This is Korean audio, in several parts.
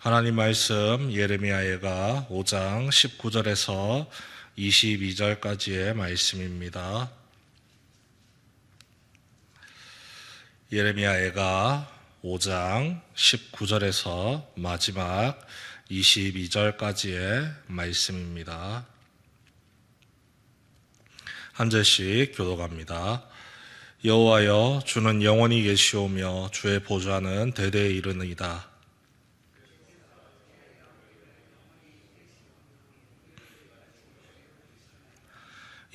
하나님 말씀 예레미야가 5장 19절에서 22절까지의 말씀입니다. 예레미야가 5장 19절에서 마지막 22절까지의 말씀입니다. 한 절씩 교독합니다. 여호와여, 주는 영원히 계시오며 주의 보좌는 대대에 이르느이다.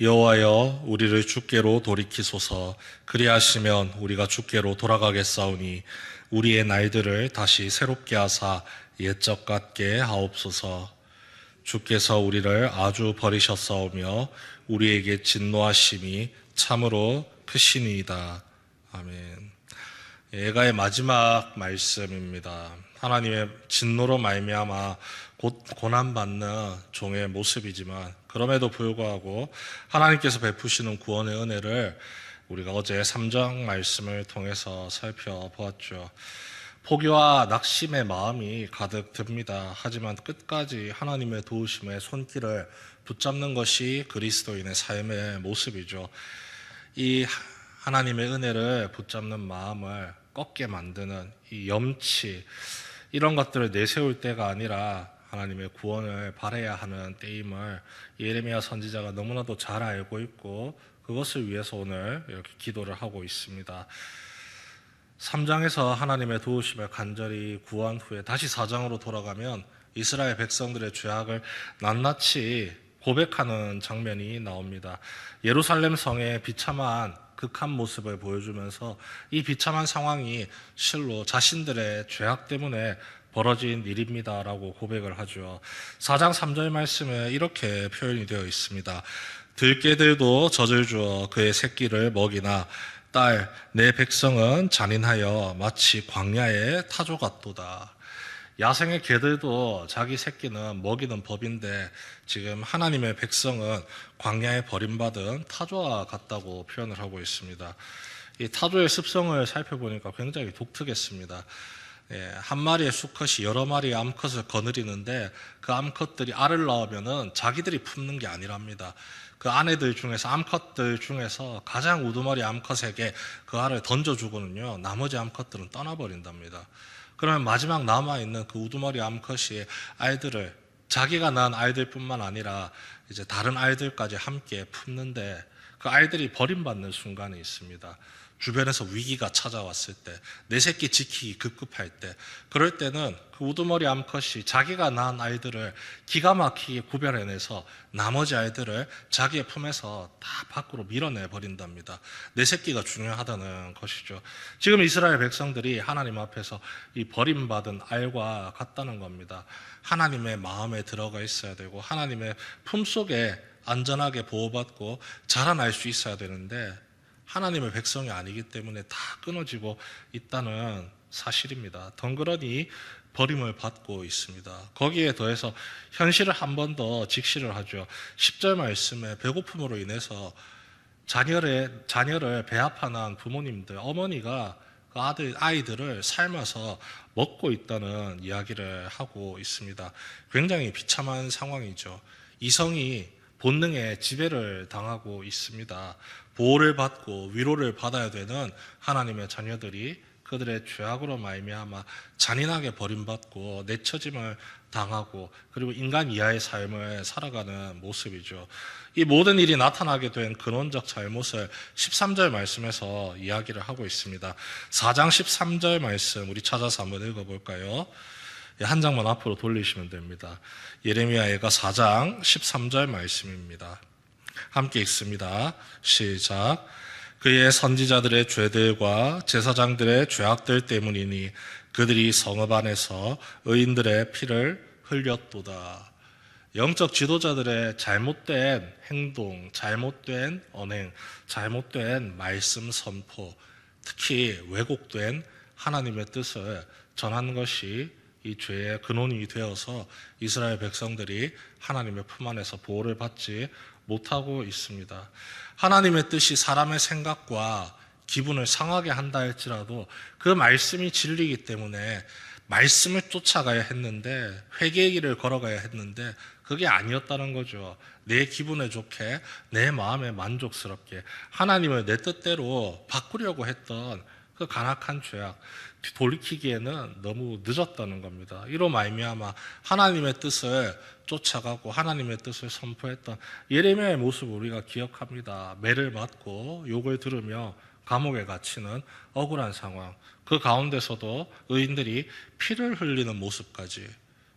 여호와여, 우리를 주께로 돌이키소서. 그리하시면 우리가 주께로 돌아가겠사오니 우리의 날들을 다시 새롭게 하사 옛적 같게 하옵소서. 주께서 우리를 아주 버리셨사오며 우리에게 진노하심이 참으로 크시니이다. 아멘. 예가의 마지막 말씀입니다. 하나님의 진노로 말미암아 곧 고난받는 종의 모습이지만 그럼에도 불구하고 하나님께서 베푸시는 구원의 은혜를 우리가 어제 3장 말씀을 통해서 살펴보았죠. 포기와 낙심의 마음이 가득 듭니다. 하지만 끝까지 하나님의 도우심의 손길을 붙잡는 것이 그리스도인의 삶의 모습이죠. 이 하나님의 은혜를 붙잡는 마음을 꺾게 만드는 이 염치, 이런 것들을 내세울 때가 아니라 하나님의 구원을 바라야 하는 때임을 예레미야 선지자가 너무나도 잘 알고 있고 그것을 위해서 오늘 이렇게 기도를 하고 있습니다. 3장에서 하나님의 도우심을 간절히 구한 후에 다시 4장으로 돌아가면 이스라엘 백성들의 죄악을 낱낱이 고백하는 장면이 나옵니다. 예루살렘 성의 비참한 극한 모습을 보여주면서 이 비참한 상황이 실로 자신들의 죄악 때문에 벌어진 일입니다라고 고백을 하죠. 4장 3절 말씀에 이렇게 표현이 되어 있습니다. 들깨들도 젖을 주어 그의 새끼를 먹이나 딸 내 백성은 잔인하여 마치 광야의 타조 같도다. 야생의 개들도 자기 새끼는 먹이는 법인데 지금 하나님의 백성은 광야에 버림받은 타조와 같다고 표현을 하고 있습니다. 이 타조의 습성을 살펴보니까 굉장히 독특했습니다. 한 마리의 수컷이 여러 마리의 암컷을 거느리는데 그 암컷들이 알을 낳으면은 자기들이 품는 게 아니랍니다. 그 아내들 중에서 암컷들 중에서 가장 우두머리 암컷에게 그 알을 던져주고는요 나머지 암컷들은 떠나버린답니다. 그러면 마지막 남아있는 그 우두머리 암컷이 알들을 자기가 낳은 알들뿐만 아니라 이제 다른 알들까지 함께 품는데 그 알들이 버림받는 순간이 있습니다. 주변에서 위기가 찾아왔을 때, 내 새끼 지키기 급급할 때, 그럴 때는 그 우두머리 암컷이 자기가 낳은 아이들을 기가 막히게 구별해내서 나머지 아이들을 자기의 품에서 다 밖으로 밀어내 버린답니다. 내 새끼가 중요하다는 것이죠. 지금 이스라엘 백성들이 하나님 앞에서 이 버림받은 알과 같다는 겁니다. 하나님의 마음에 들어가 있어야 되고 하나님의 품속에 안전하게 보호받고 자라날 수 있어야 되는데 하나님의 백성이 아니기 때문에 다 끊어지고 있다는 사실입니다. 덩그러니 버림을 받고 있습니다. 거기에 더해서 현실을 한 번 더 직시를 하죠. 10절 말씀에 배고픔으로 인해서 자녀를 배아파난 부모님들, 어머니가 그 아이들을 삶아서 먹고 있다는 이야기를 하고 있습니다. 굉장히 비참한 상황이죠. 이성이 본능에 지배를 당하고 있습니다. 보호를 받고 위로를 받아야 되는 하나님의 자녀들이 그들의 죄악으로 말미암아 잔인하게 버림받고 내처짐을 당하고 그리고 인간 이하의 삶을 살아가는 모습이죠. 이 모든 일이 나타나게 된 근원적 잘못을 13절 말씀에서 이야기를 하고 있습니다. 4장 13절 말씀 우리 찾아서 한번 읽어볼까요? 한 장만 앞으로 돌리시면 됩니다. 예레미야가 4장 13절 말씀입니다. 함께 읽습니다. 시작. 그의 선지자들의 죄들과 제사장들의 죄악들 때문이니 그들이 성읍 안에서 의인들의 피를 흘렸도다. 영적 지도자들의 잘못된 행동, 잘못된 언행, 잘못된 말씀 선포, 특히 왜곡된 하나님의 뜻을 전하는 것이 이 죄의 근원이 되어서 이스라엘 백성들이 하나님의 품 안에서 보호를 받지 못하고 있습니다. 하나님의 뜻이 사람의 생각과 기분을 상하게 한다 할지라도 그 말씀이 진리이기 때문에 말씀을 쫓아가야 했는데, 회개의 길을 걸어가야 했는데 그게 아니었다는 거죠. 내 기분에 좋게, 내 마음에 만족스럽게 하나님을 내 뜻대로 바꾸려고 했던 그 간악한 죄악, 돌이키기에는 너무 늦었다는 겁니다. 이로 말미암아 하나님의 뜻을 쫓아가고 하나님의 뜻을 선포했던 예레미야의 모습을 우리가 기억합니다. 매를 맞고 욕을 들으며 감옥에 갇히는 억울한 상황, 그 가운데서도 의인들이 피를 흘리는 모습까지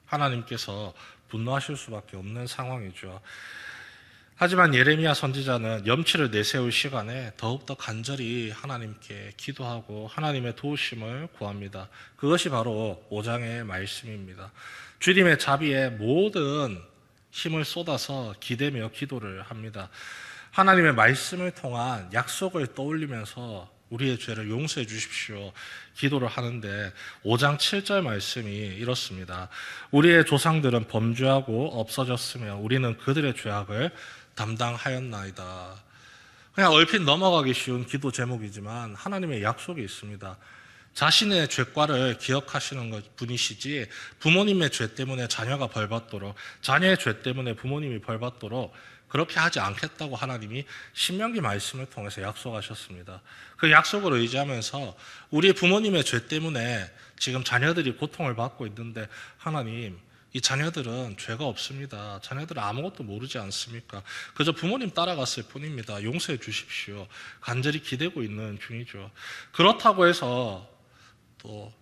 하나님께서 분노하실 수밖에 없는 상황이죠. 하지만 예레미야 선지자는 염치를 내세울 시간에 더욱더 간절히 하나님께 기도하고 하나님의 도우심을 구합니다. 그것이 바로 5장의 말씀입니다. 주님의 자비에 모든 힘을 쏟아서 기대며 기도를 합니다. 하나님의 말씀을 통한 약속을 떠올리면서 우리의 죄를 용서해 주십시오 기도를 하는데 5장 7절 말씀이 이렇습니다. 우리의 조상들은 범죄하고 없어졌으며 우리는 그들의 죄악을 담당하였나이다. 그냥 얼핏 넘어가기 쉬운 기도 제목이지만 하나님의 약속이 있습니다. 자신의 죄과를 기억하시는 분이시지 부모님의 죄 때문에 자녀가 벌받도록, 자녀의 죄 때문에 부모님이 벌받도록 그렇게 하지 않겠다고 하나님이 신명기 말씀을 통해서 약속하셨습니다. 그 약속을 의지하면서 우리 부모님의 죄 때문에 지금 자녀들이 고통을 받고 있는데 하나님, 이 자녀들은 죄가 없습니다. 자녀들은 아무것도 모르지 않습니까? 그저 부모님 따라갔을 뿐입니다. 용서해 주십시오. 간절히 기대고 있는 중이죠. 그렇다고 해서 또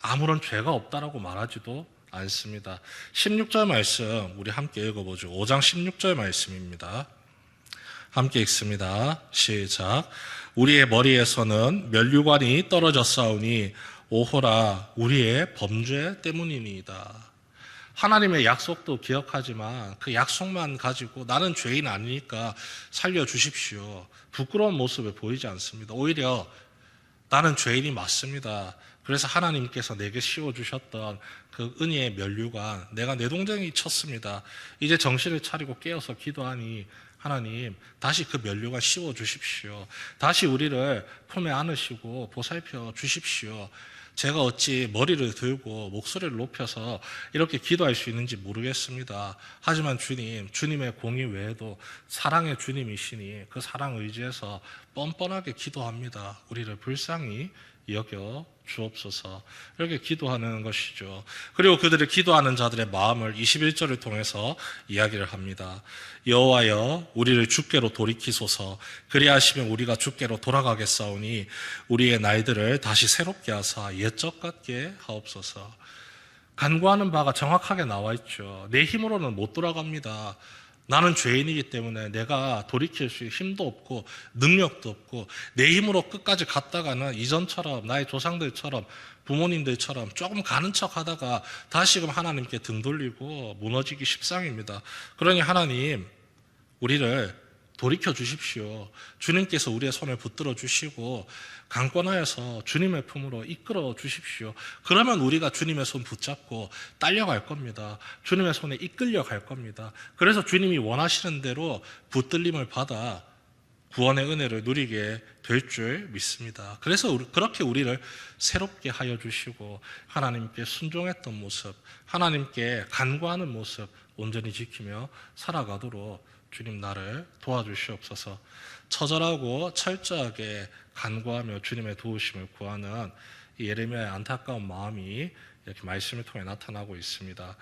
아무런 죄가 없다라고 말하지도 않습니다. 16절 말씀 우리 함께 읽어보죠. 5장 16절 말씀입니다. 함께 읽습니다. 시작. 우리의 머리에서는 면류관이 떨어졌사오니 오호라 우리의 범죄 때문이니이다. 하나님의 약속도 기억하지만 그 약속만 가지고 나는 죄인 아니니까 살려주십시오. 부끄러운 모습을 보이지 않습니다. 오히려 나는 죄인이 맞습니다. 그래서 하나님께서 내게 씌워주셨던 그 은혜의 면류관, 내가 내 동생이 쳤습니다. 이제 정신을 차리고 깨어서 기도하니 하나님 다시 그 면류관 씌워주십시오. 다시 우리를 품에 안으시고 보살펴 주십시오. 제가 어찌 머리를 들고 목소리를 높여서 이렇게 기도할 수 있는지 모르겠습니다. 하지만 주님, 주님의 공의 외에도 사랑의 주님이시니 그 사랑 의지해서 뻔뻔하게 기도합니다. 우리를 불쌍히 여겨 주옵소서. 이렇게 기도하는 것이죠. 그리고 그들을 기도하는 자들의 마음을 21절을 통해서 이야기를 합니다. 여호와여 우리를 주께로 돌이키소서. 그리하시면 우리가 주께로 돌아가겠사오니 우리의 날들을 다시 새롭게 하사 옛적 같게 하옵소서. 간구하는 바가 정확하게 나와 있죠. 내 힘으로는 못 돌아갑니다. 나는 죄인이기 때문에 내가 돌이킬 수 있는 힘도 없고 능력도 없고 내 힘으로 끝까지 갔다가는 이전처럼 나의 조상들처럼 부모님들처럼 조금 가는 척 하다가 다시금 하나님께 등 돌리고 무너지기 십상입니다. 그러니 하나님 우리를 돌이켜 주십시오. 주님께서 우리의 손을 붙들어 주시고 강권하여서 주님의 품으로 이끌어 주십시오. 그러면 우리가 주님의 손 붙잡고 딸려갈 겁니다. 주님의 손에 이끌려 갈 겁니다. 그래서 주님이 원하시는 대로 붙들림을 받아 구원의 은혜를 누리게 될 줄 믿습니다. 그래서 그렇게 우리를 새롭게 하여 주시고 하나님께 순종했던 모습, 하나님께 간구하는 모습 온전히 지키며 살아가도록 주님 나를 도와주시옵소서. 처절하고 철저하게 간구하며 주님의 도우심을 구하는 예레미야의 안타까운 마음이 이렇게 말씀을 통해 나타나고 있습니다.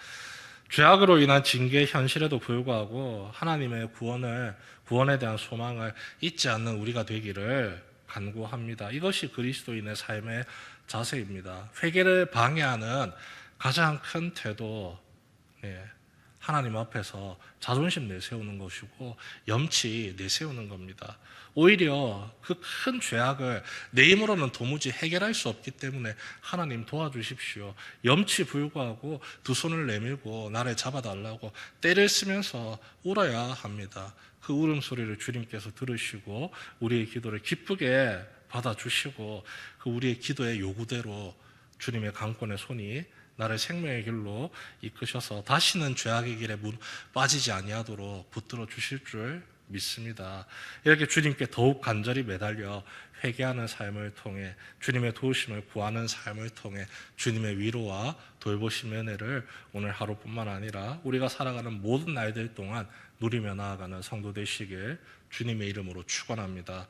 죄악으로 인한 징계의 현실에도 불구하고 하나님의 구원에 대한 소망을 잊지 않는 우리가 되기를 간구합니다. 이것이 그리스도인의 삶의 자세입니다. 회개를 방해하는 가장 큰 태도, 하나님 앞에서 자존심 내세우는 것이고 염치 내세우는 겁니다. 오히려 그 큰 죄악을 내 힘으로는 도무지 해결할 수 없기 때문에 하나님 도와주십시오. 염치 불구하고 두 손을 내밀고 나를 잡아달라고 때를 쓰면서 울어야 합니다. 그 울음소리를 주님께서 들으시고 우리의 기도를 기쁘게 받아주시고 그 우리의 기도의 요구대로 주님의 강권의 손이 나를 생명의 길로 이끄셔서 다시는 죄악의 길에 빠지지 아니하도록 붙들어 주실 줄 믿습니다. 이렇게 주님께 더욱 간절히 매달려 회개하는 삶을 통해 주님의 도우심을 구하는 삶을 통해 주님의 위로와 돌보심의 은혜를 오늘 하루뿐만 아니라 우리가 살아가는 모든 날들 동안 누리며 나아가는 성도 되시길 주님의 이름으로 축원합니다.